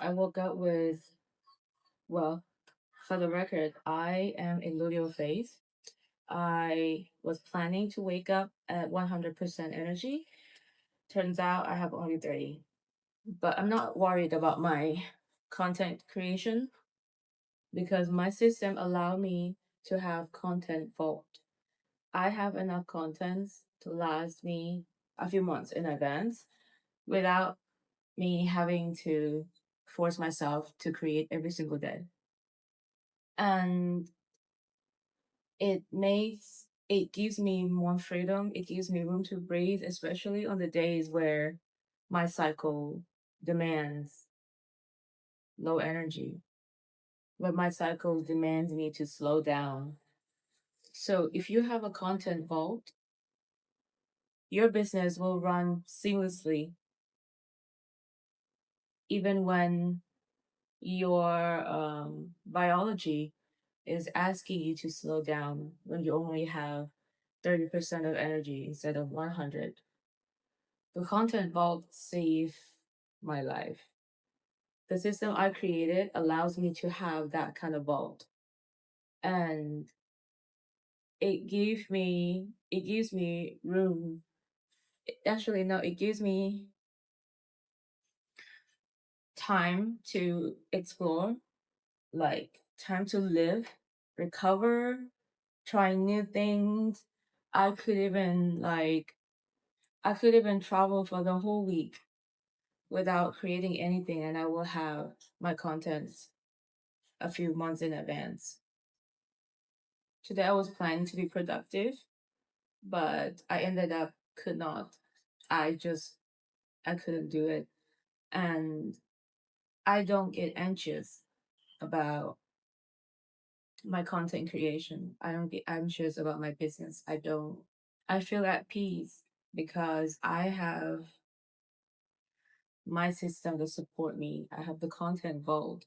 I woke up with, well, for the record, I am a Leo phase. I was planning to wake up at 100% energy. Turns out I have only 30. But I'm not worried about my content creation because my system allow me to have content vault. I have enough contents to last me a few months in advance without me having to force myself to create every single day. And it gives me more freedom. It gives me room to breathe, especially on the days where my cycle demands low energy, where my cycle demands me to slow down. So if you have a content vault, your business will run seamlessly even when your biology is asking you to slow down when you only have 30% of energy instead of 100. The content vault saved my life. The system I created allows me to have that kind of vault. And it gives me room. Actually, no, it gives me time to explore, like time to live, recover, try new things. I could even like I could even travel for the whole week without creating anything, and I will have my contents a few months in advance. Today I was planning to be productive, but I ended up could not. I just I couldn't do it. And I don't get anxious about my content creation. I don't get anxious about my business. I don't. I feel at peace because I have my system to support me. I have the content vault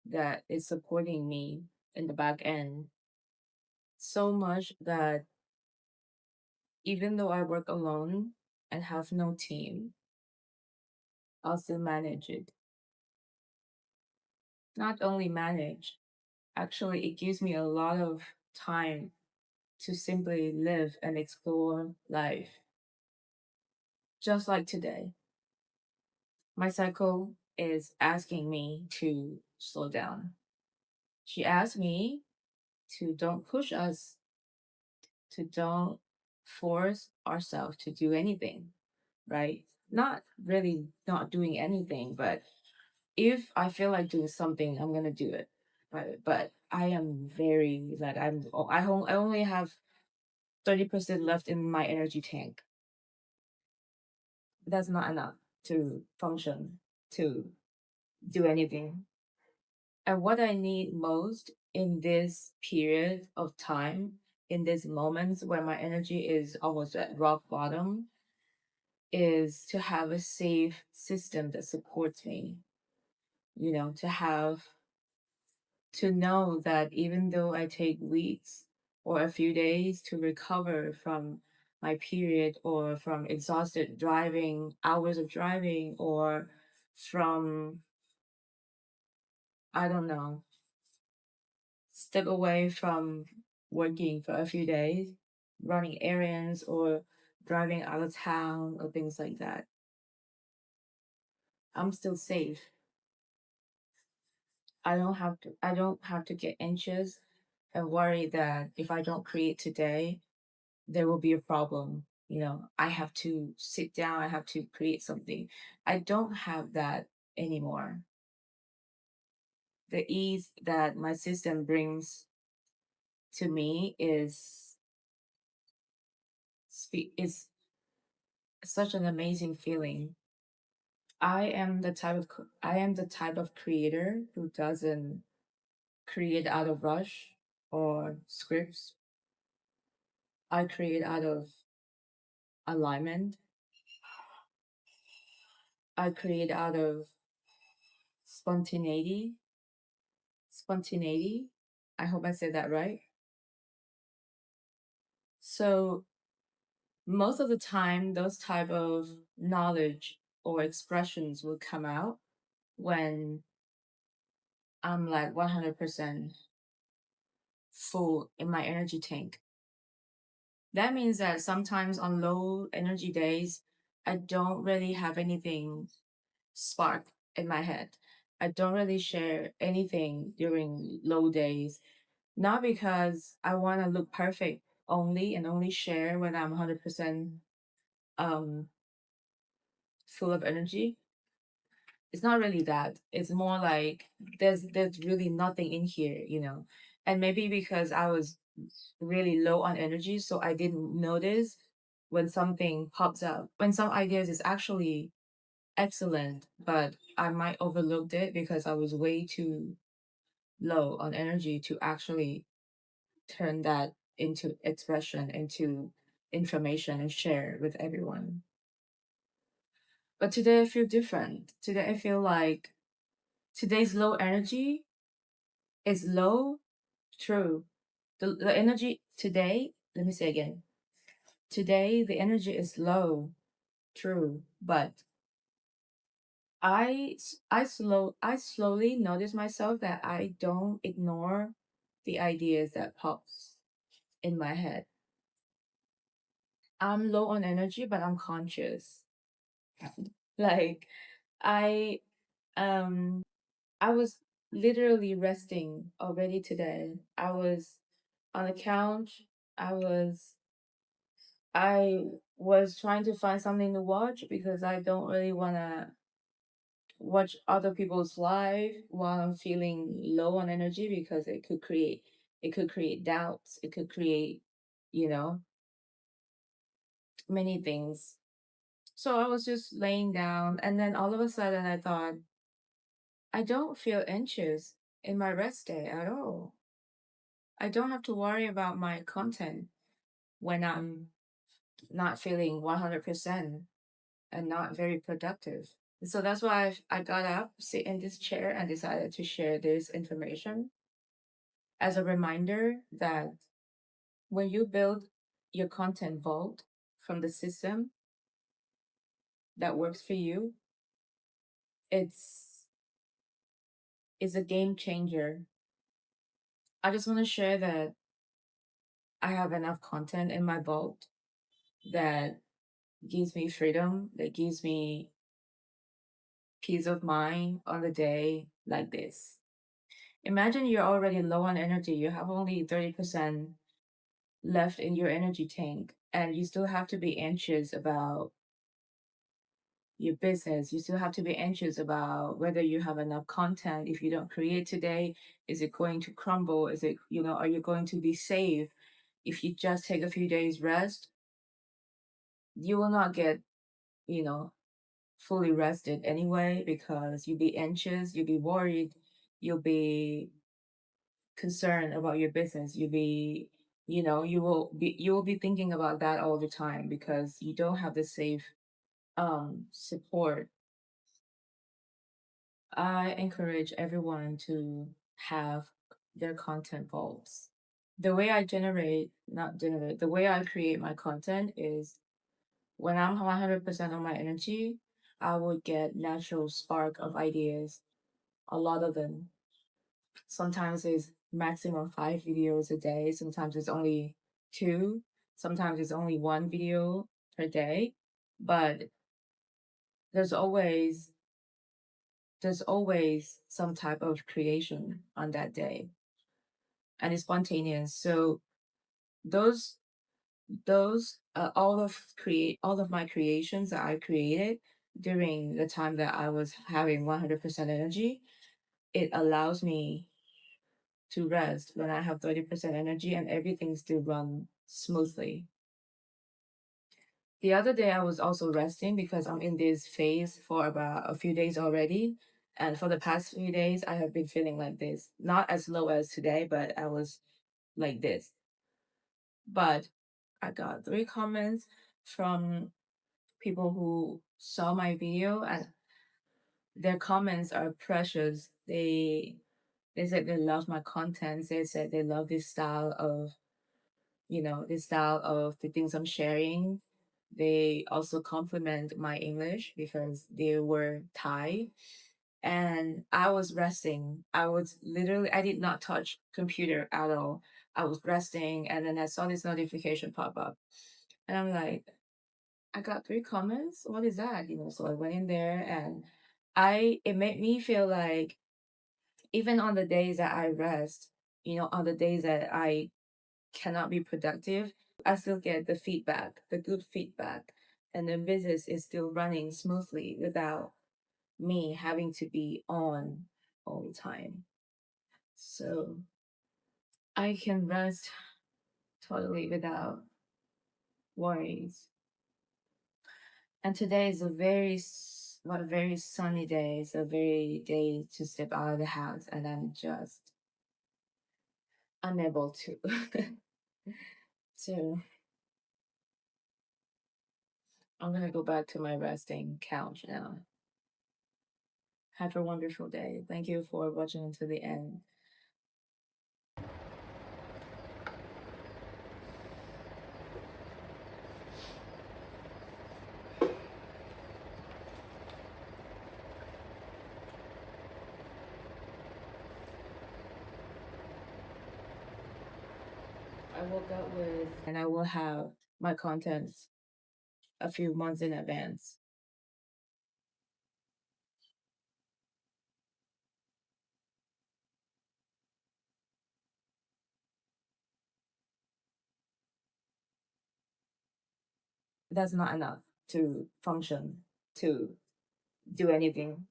that is supporting me in the back end so much that even though I work alone and have no team, I'll still manage it. Not only manage, actually, it gives me a lot of time to simply live and explore life. Just like today, my cycle is asking me to slow down. She asked me to don't push us, to don't force ourselves to do anything, right? Not really not doing anything, but if I feel like doing something, I'm gonna do it. Right? But I am very like I only have 30% left in my energy tank. That's not enough to function, to do anything. And what I need most in this period of time, in these moments where my energy is almost at rock bottom, is to have a safe system that supports me. To have to know that even though I take weeks or a few days to recover from my period or from exhausted driving, hours of driving, or from, I don't know, step away from working for a few days, running errands or driving out of town or things like that, I'm still safe. I don't have to get anxious and worry that if I don't create today, there will be a problem. I have to sit down, I have to create something. I don't have that anymore. The ease that my system brings to me is such an amazing feeling. I am the type of creator who doesn't create out of rush or scripts. I create out of alignment. I create out of spontaneity. Spontaneity. I hope I said that right. So most of the time, those type of knowledge or expressions will come out when I'm like 100% full in my energy tank. That means that sometimes on low energy days, I don't really have anything spark in my head. I don't really share anything during low days, not because I want to look perfect only and only share when I'm 100% um full of energy. It's not really that. It's more like there's really nothing in here, you know. And maybe because I was really low on energy, so I didn't notice when something pops up. When some ideas is actually excellent, but I might overlooked it because I was way too low on energy to actually turn that into expression, into information and share with everyone. But today I feel different. Today I feel like today's low energy is low, true. The energy today, let me say again. Today the energy is low, true, but I slowly notice myself that I don't ignore the ideas that pops in my head. I'm low on energy, but I'm conscious. Like I um I was literally resting already today. I was on the couch. I was I was trying to find something to watch because I don't really want to watch other people's life while I'm feeling low on energy because it could create doubts. It could create, you know, many things. So I was just laying down and then all of a sudden I thought, I don't feel anxious in my rest day at all. I don't have to worry about my content when I'm not feeling 100% and not very productive. So that's why I got up, sit in this chair, and decided to share this information as a reminder that when you build your content vault from the system that works for you, it's it's a game changer. I just want to share that I have enough content in my vault that gives me freedom, that gives me peace of mind on the day like this. Imagine you're already low on energy, you have only 30% left in your energy tank, and you still have to be anxious about your business. You still have to be anxious about whether you have enough content. If you don't create today, is it going to crumble? Is it, are you going to be safe? If you just take a few days rest, you will not get, you know, fully rested anyway because you'll be anxious, you'll be worried, you'll be concerned about your business. You'll be, you will be thinking about that all the time because you don't have the safe support. I encourage everyone to have their content vaults. The way I create my content is when I'm 100% on my energy, I would get natural spark of ideas, a lot of them. Sometimes it's maximum 5 videos a day, sometimes it's only two, sometimes it's only one video per day, but there's always there's always some type of creation on that day and it's spontaneous. So those all of my creations that I created during the time that I was having 100% energy, it allows me to rest when I have 30% energy and everything still run smoothly. The other day I was also resting because I'm in this phase for about a few days already. And for the past few days, I have been feeling like this. Not as low as today, but I was like this. But I got 3 comments from people who saw my video, and their comments are precious. They said they love my content. They said they love this style of the things I'm sharing. They also compliment my English because they were Thai and I was resting. I did not touch computer at all. I was resting, and then I saw this notification pop up, and I'm like, I got three comments. What is that? So I went in there, and it made me feel like even on the days that I rest, on the days that I cannot be productive, I still get the feedback, the good feedback, and the business is still running smoothly without me having to be on all the time. So I can rest totally without worries. And today is a very sunny day. It's a very day to step out of the house, and I'm just unable to. So I'm gonna go back to my resting couch now. Have a wonderful day. Thank you for watching until the end. I woke up with, and I will have my contents a few months in advance. That's not enough to function, to do anything.